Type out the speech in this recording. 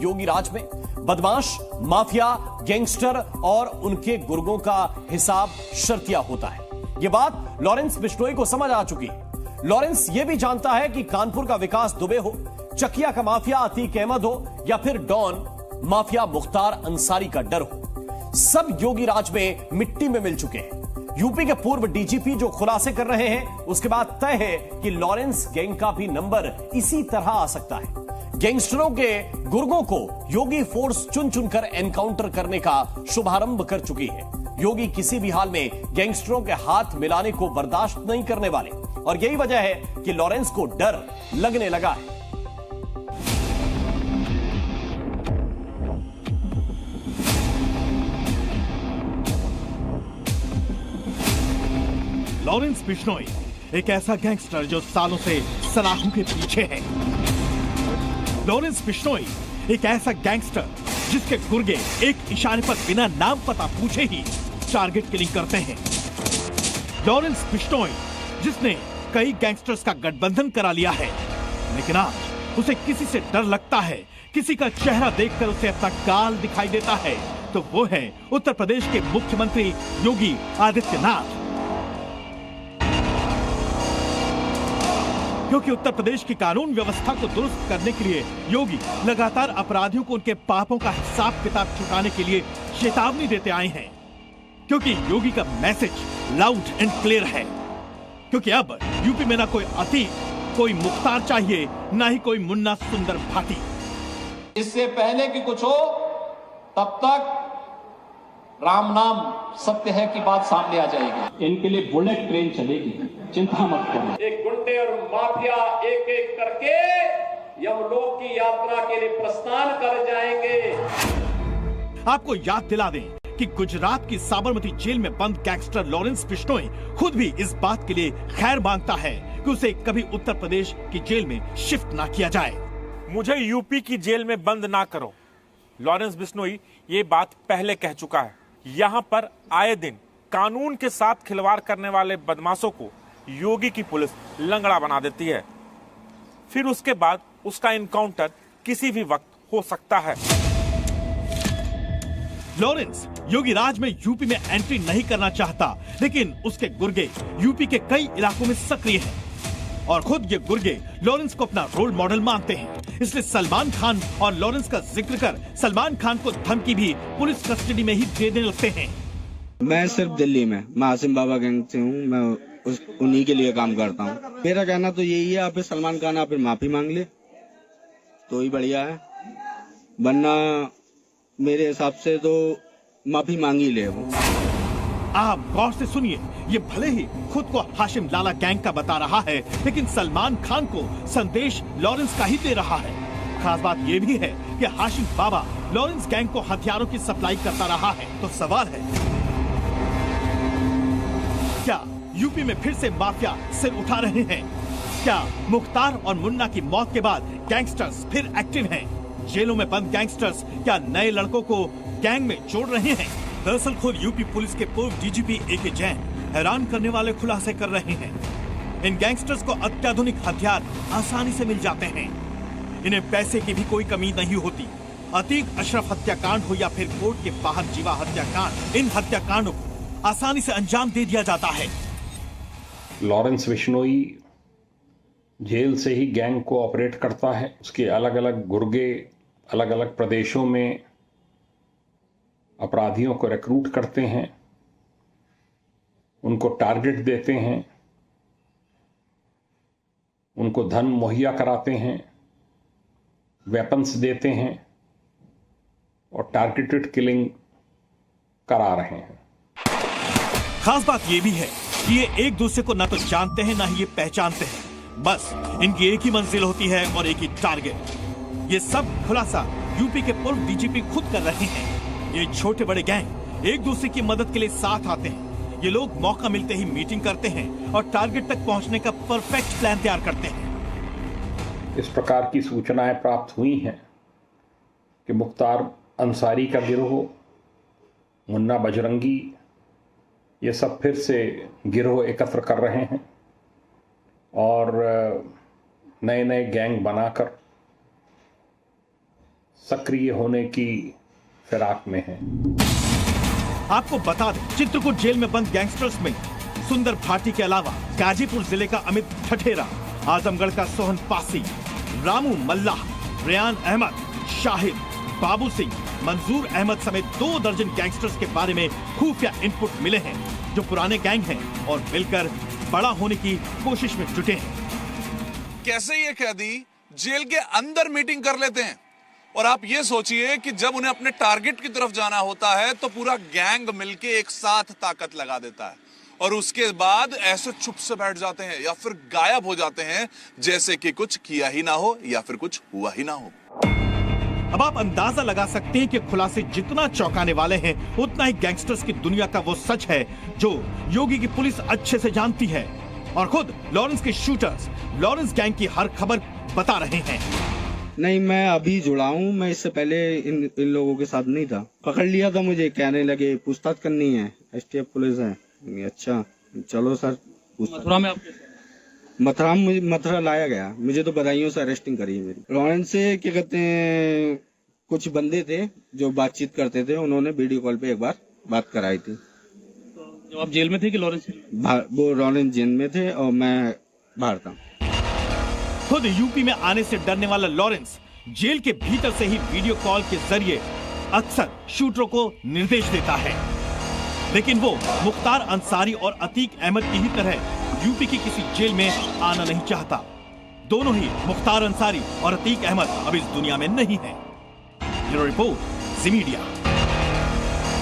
योगी राज में बदमाश, mafia, gangster और उनके गुर्गों का हिसाब शर्तिया होता है। यह बात लॉरेंस बिश्नोई को समझ आ चुकी है। लॉरेंस यह भी जानता है कि कानपुर का विकास दुबे हो, चकिया का माफिया अतीक अहमद हो या फिर डॉन माफिया मुख्तार अंसारी का डर हो, सब योगी राज में मिट्टी में मिल चुके हैं। यूपी के पूर्व डीजीपी जो खुलासे कर रहे हैं, उसके बाद तय है कि लॉरेंस गैंग का भी नंबर इसी तरह आ सकता है। गैंगस्टरों के गुर्गों को योगी फोर्स चुन चुनकर एनकाउंटर करने का शुभारंभ कर चुकी है। योगी किसी भी हाल में गैंगस्टरों के हाथ मिलाने को बर्दाश्त नहीं करने वाले, और यही वजह है कि लॉरेंस को डर लगने लगा है। लॉरेंस बिश्नोई एक ऐसा गैंगस्टर जो सालों से सलाखों के पीछे है। लॉरेंस बिश्नोई एक ऐसा गैंगस्टर जिसके गुर्गे एक इशारे पर बिना नाम पता पूछे ही टारगेट किलिंग करते हैं। लॉरेंस बिश्नोई जिसने कई गैंगस्टर्स का गठबंधन करा लिया है, लेकिन आज उसे किसी से डर लगता है, किसी का चेहरा देखकर उसे अपना काल दिखाई देता है, तो वो है उत्तर प्रदेश के मुख्यमंत्री योगी आदित्यनाथ। क्योंकि उत्तर प्रदेश की कानून व्यवस्था को दुरुस्त करने के लिए योगी लगातार अपराधियों को उनके पापों का हिसाब किताब चुकाने के लिए चेतावनी देते आए हैं। क्योंकि योगी का मैसेज लाउड एंड क्लियर है। क्योंकि अब यूपी में ना कोई अतीक, कोई मुख्तार चाहिए, ना ही कोई मुन्ना सुंदर भाटी। इससे पहले कि कुछ हो तब तक राम नाम सत्य है की बात सामने आ जाएगी। इनके लिए बुलेट ट्रेन चलेगी, चिंता मत करो। एक गुंडे और माफिया एक एक करके यमलोक की यात्रा के लिए प्रस्थान कर जाएंगे। आपको याद दिला दें कि गुजरात की साबरमती जेल में बंद गैंगस्टर लॉरेंस बिश्नोई खुद भी इस बात के लिए खैर मांगता है कि उसे कभी उत्तर प्रदेश की जेल में शिफ्ट ना किया जाए। मुझे यूपी की जेल में बंद ना करो, लॉरेंस बिश्नोई ये बात पहले कह चुका है। यहाँ पर आए दिन कानून के साथ खिलवाड़ करने वाले बदमाशों को योगी की पुलिस लंगड़ा बना देती है, फिर उसके बाद उसका इनकाउंटर किसी भी वक्त हो सकता है। लॉरेंस योगी राज में यूपी में एंट्री नहीं करना चाहता, लेकिन उसके गुर्गे यूपी के कई इलाकों में सक्रिय हैं और खुद ये गुर्गे लॉरेंस को अपना रोल मॉडल मानते हैं। इसलिए सलमान खान और लॉरेंस का जिक्र कर सलमान खान को धमकी भी पुलिस कस्टडी में ही देने लगते हैं। मैं सिर्फ दिल्ली में, मैं आसिम बाबा गैंग से हूँ, मैं उन्हीं के लिए काम करता हूँ। मेरा कहना तो यही है, आप सलमान खान आप माफी मांग ले तो ही बढ़िया है, वरना मेरे हिसाब से तो माफी मांग ही ले वो। आप गौर से सुनिए, ये भले ही खुद को हाशिम लाला गैंग का बता रहा है, लेकिन सलमान खान को संदेश लॉरेंस का ही दे रहा है। खास बात ये भी है कि हाशिम बाबा लॉरेंस गैंग को हथियारों की सप्लाई करता रहा है। तो सवाल है, क्या यूपी में फिर से माफिया सिर उठा रहे हैं? क्या मुख्तार और मुन्ना की मौत के बाद गैंगस्टर्स फिर एक्टिव हैं? जेलों में बंद गैंगस्टर्स क्या नए लड़कों को गैंग में जोड़ रहे हैं? दरअसल खुद यूपी पुलिस के पूर्व डीजीपी ए.के. जैन हैरान करने वाले खुलासे कर रहे हैं। इन गैंगस्टर्स को अत्याधुनिक हथियार आसानी से मिल जाते हैं, इन्हें पैसे की भी कोई कमी नहीं होती। अतीक अशरफ हत्याकांड हो या फिर कोर्ट के बाहर जीवा हत्याकांड, इन हत्याकांडों को आसानी से अंजाम दे दिया जाता है। लॉरेंस बिश्नोई जेल से ही गैंग को ऑपरेट करता है। उसके अलग अलग गुर्गे अलग अलग प्रदेशों में अपराधियों को रिक्रूट करते हैं, उनको टारगेट देते हैं, उनको धन मुहैया कराते हैं, वेपन्स देते हैं और टारगेटेड किलिंग करा रहे हैं। खास बात यह भी है कि ये एक दूसरे को ना तो जानते हैं ना ही ये पहचानते हैं। बस इनकी एक ही मंजिल होती है और एक ही टारगेट। ये सब खुलासा यूपी के पूर्व डीजीपी खुद कर रहे हैं। ये छोटे बड़े गैंग एक दूसरे की मदद के लिए साथ आते हैं। ये लोग मौका मिलते ही मीटिंग करते हैं और टारगेट तक पहुंचने का परफेक्ट प्लान तैयार करते हैं। इस प्रकार की सूचनाएं प्राप्त हुई हैं कि मुख्तार अंसारी का गिरोह, मुन्ना बजरंगी, ये सब फिर से गिरोह एकत्र कर रहे हैं और नए नए गैंग बनाकर सक्रिय होने की फिराक में हैं। आपको बता दें, चित्रकूट जेल में बंद गैंगस्टर्स में सुंदर भाटी के अलावा गाजीपुर जिले का अमित ठठेरा, आजमगढ़ का सोहन पासी, रामू मल्लाह, रेयान अहमद, शाहिद, बाबू सिंह, मंजूर अहमद समेत 2 दर्जन गैंगस्टर्स के बारे में खुफिया इनपुट मिले हैं, जो पुराने गैंग हैं और मिलकर बड़ा होने की कोशिश में जुटे हैं। कैसे ये कैदी जेल के अंदर मीटिंग कर लेते हैं, और आप ये सोचिए कि जब उन्हें अपने टारगेट की तरफ जाना होता है तो पूरा गैंग मिलके एक साथ ताकत लगा देता है, और उसके बाद ऐसे चुप से बैठ जाते हैं या फिर गायब हो जाते हैं जैसे कि कुछ किया ही ना हो या फिर कुछ हुआ ही ना हो। अब आप अंदाजा लगा सकते हैं कि खुलासे जितना चौंकाने वाले हैं, उतना ही गैंगस्टर्स की दुनिया का वो सच है जो योगी की पुलिस अच्छे से जानती है, और खुद लॉरेंस के शूटर्स लॉरेंस गैंग की हर खबर बता रहे हैं। नहीं, मैं अभी जुड़ा हूँ, मैं इससे पहले इन लोगों के साथ नहीं था। पकड़ लिया था, मुझे कहने लगे पूछताछ करनी है, STF पुलिस है। अच्छा चलो सर। मथुरा में मुझे मथुरा लाया गया, मुझे तो बधाइयों से अरेस्टिंग करी है मेरी। लॉरेंस से क्या कहते हैं, कुछ बंदे थे जो बातचीत करते थे, उन्होंने वीडियो कॉल पे एक बार बात कराई थी। जब आप जेल में थे कि लॉरेंस? वो लॉरेंस जेल में थे और मैं बाहर था। खुद यूपी में आने से डरने वाला लॉरेंस जेल के भीतर से ही वीडियो कॉल के जरिए अक्सर शूटरों को निर्देश देता है, लेकिन वो मुख्तार अंसारी और अतीक अहमद की ही तरह यूपी की किसी जेल में आना नहीं चाहता। दोनों ही मुख्तार अंसारी और अतीक अहमद अब इस दुनिया में नहीं है। ब्यूरो रिपोर्ट, जी मीडिया।